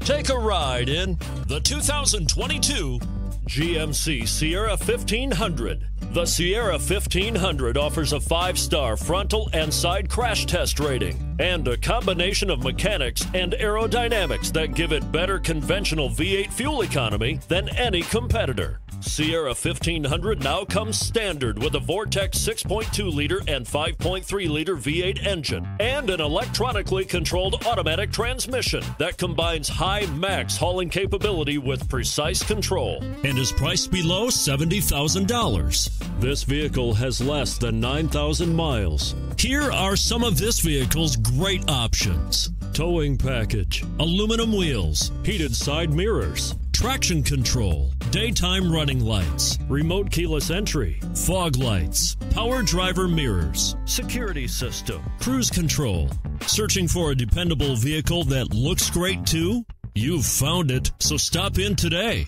Take a ride in the 2022 GMC Sierra 1500. The Sierra 1500 offers a 5-star frontal and side crash test rating and a combination of mechanics and aerodynamics that give it better conventional V8 fuel economy than any competitor. Sierra 1500 now comes standard with a Vortex 6.2-liter and 5.3-liter V8 engine and an electronically controlled automatic transmission that combines high max hauling capability with precise control and is priced below $70,000. This vehicle has less than 9,000 miles. Here are some of this vehicle's great options: towing package, aluminum wheels, heated side mirrors, traction control, daytime running lights, remote keyless entry, fog lights, power driver mirrors, security system, cruise control. Searching for a dependable vehicle that looks great too? You've found it, so stop in today.